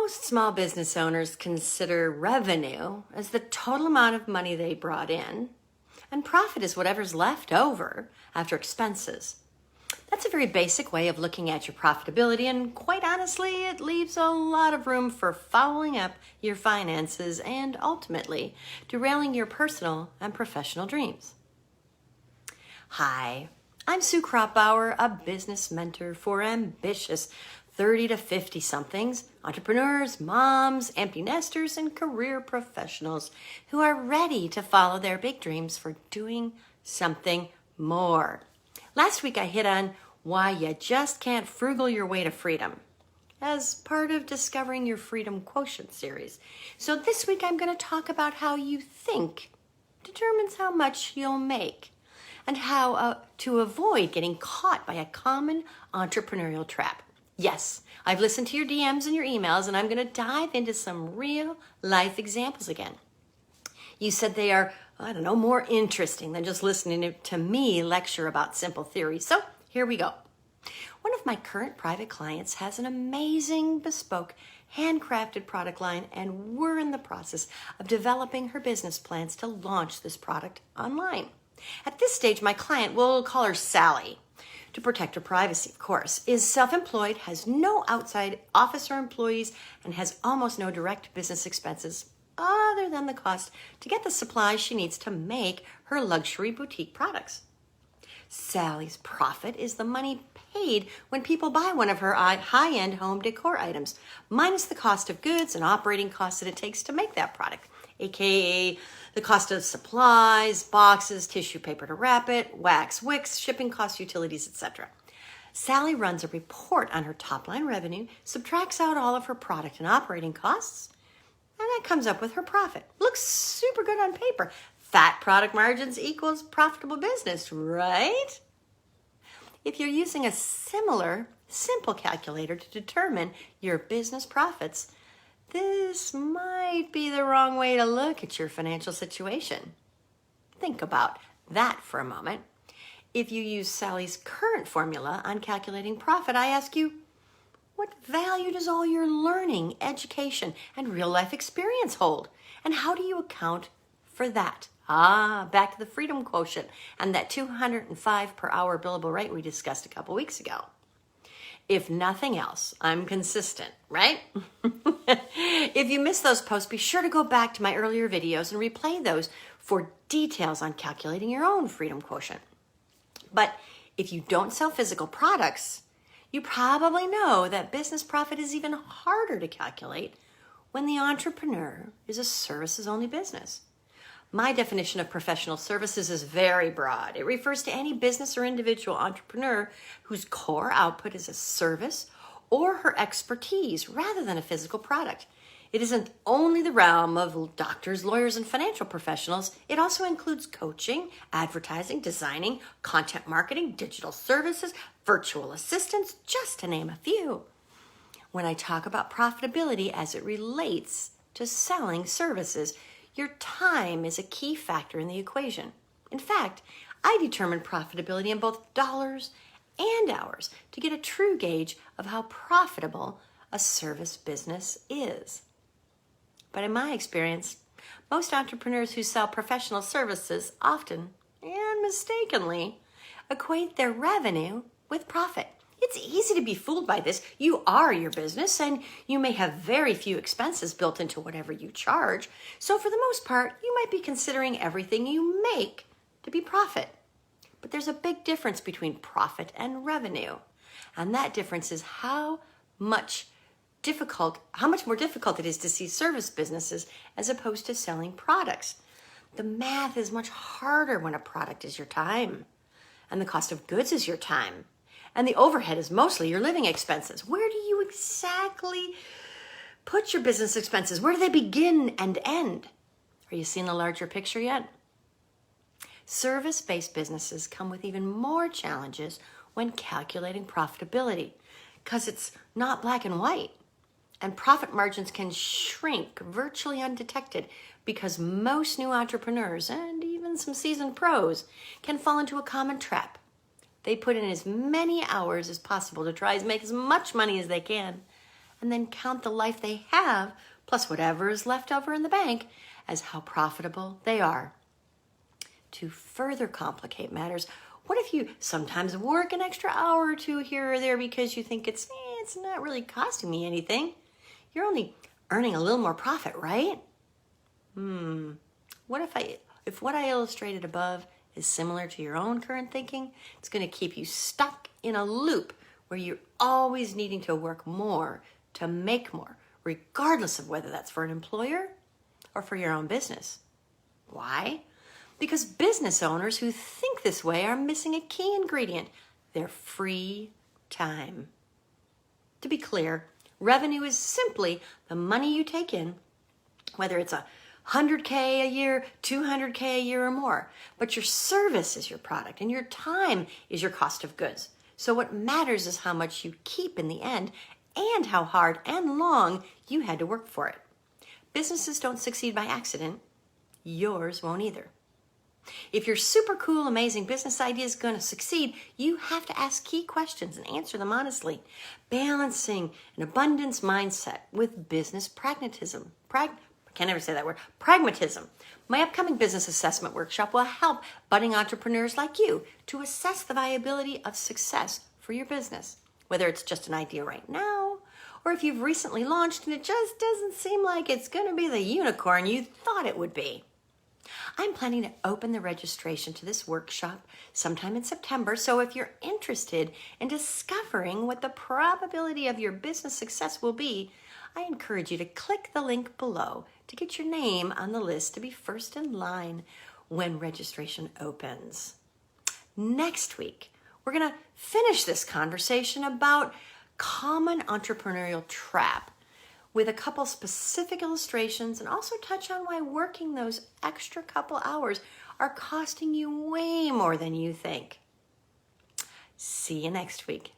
Most small business owners consider revenue as the total amount of money they brought in, and profit is whatever's left over after expenses. That's a very basic way of looking at your profitability, and quite honestly, it leaves a lot of room for fouling up your finances and ultimately derailing your personal and professional dreams. Hi, I'm Sue Kropbauer, a business mentor for ambitious 30 to 50 somethings, entrepreneurs, moms, empty nesters, and career professionals who are ready to follow their big dreams for doing something more. Last week I hit on why you just can't frugal your way to freedom as part of Discovering Your Freedom Quotient series. So this week I'm going to talk about how you think determines how much you'll make and how to avoid getting caught by a common entrepreneurial trap. Yes, I've listened to your DMs and your emails, and I'm going to dive into some real life examples again. You said they are, more interesting than just listening to me lecture about simple theories. So here we go. One of my current private clients has an amazing, bespoke, handcrafted product line, and we're in the process of developing her business plans to launch this product online. At this stage, my client, we'll call her Sally, to protect her privacy, of course, is self-employed, has no outside office or employees, and has almost no direct business expenses other than the cost to get the supplies she needs to make her luxury boutique products. Sally's profit is the money paid when people buy one of her high-end home decor items, minus the cost of goods and operating costs that it takes to make that product, aka the cost of supplies, boxes, tissue paper to wrap it, wax, wicks, shipping costs, utilities, etc. Sally runs a report on her top-line revenue, subtracts out all of her product and operating costs, and that comes up with her profit. Looks super good on paper. Fat product margins equals profitable business, right? If you're using a similar, simple calculator to determine your business profits, this might be the wrong way to look at your financial situation. Think about that for a moment. If you use Sally's current formula on calculating profit, I ask you, what value does all your learning, education, and real-life experience hold? And how do you account for that? Back to the freedom quotient and that $205 per hour billable rate we discussed a couple weeks ago. If nothing else, I'm consistent, right? If you missed those posts, be sure to go back to my earlier videos and replay those for details on calculating your own freedom quotient. But if you don't sell physical products, you probably know that business profit is even harder to calculate when the entrepreneur is a services-only business. My definition of professional services is very broad. It refers to any business or individual entrepreneur whose core output is a service or her expertise rather than a physical product. It isn't only the realm of doctors, lawyers, and financial professionals. It also includes coaching, advertising, designing, content marketing, digital services, virtual assistants, just to name a few. When I talk about profitability as it relates to selling services, your time is a key factor in the equation. In fact, I determine profitability in both dollars and hours to get a true gauge of how profitable a service business is. But in my experience, most entrepreneurs who sell professional services often, and mistakenly, equate their revenue with profit. It's easy to be fooled by this. You are your business, and you may have very few expenses built into whatever you charge. So for the most part, you might be considering everything you make to be profit. But there's a big difference between profit and revenue. And that difference is how much more difficult it is to see service businesses as opposed to selling products. The math is much harder when a product is your time, and the cost of goods is your time. And the overhead is mostly your living expenses. Where do you exactly put your business expenses? Where do they begin and end? Are you seeing the larger picture yet? Service-based businesses come with even more challenges when calculating profitability because it's not black and white. And profit margins can shrink virtually undetected because most new entrepreneurs and even some seasoned pros can fall into a common trap. They put in as many hours as possible to try to make as much money as they can, and then count the life they have, plus whatever is left over in the bank, as how profitable they are. To further complicate matters, what if you sometimes work an extra hour or two here or there because you think it's not really costing me anything? You're only earning a little more profit, right? What if what I illustrated above is similar to your own current thinking? It's going to keep you stuck in a loop where you're always needing to work more to make more, regardless of whether that's for an employer or for your own business. Why? Because business owners who think this way are missing a key ingredient: their free time. To be clear, revenue is simply the money you take in, whether it's $100K a year, $200K a year or more. But your service is your product and your time is your cost of goods. So what matters is how much you keep in the end and how hard and long you had to work for it. Businesses don't succeed by accident. Yours won't either. If your super cool, amazing business idea is going to succeed, you have to ask key questions and answer them honestly, balancing an abundance mindset with business pragmatism. I can never say that word. Pragmatism. My upcoming business assessment workshop will help budding entrepreneurs like you to assess the viability of success for your business, whether it's just an idea right now, or if you've recently launched and it just doesn't seem like it's going to be the unicorn you thought it would be. I'm planning to open the registration to this workshop sometime in September, so if you're interested in discovering what the probability of your business success will be, I encourage you to click the link below to get your name on the list to be first in line when registration opens. Next week, we're going to finish this conversation about common entrepreneurial trap with a couple specific illustrations and also touch on why working those extra couple hours are costing you way more than you think. See you next week.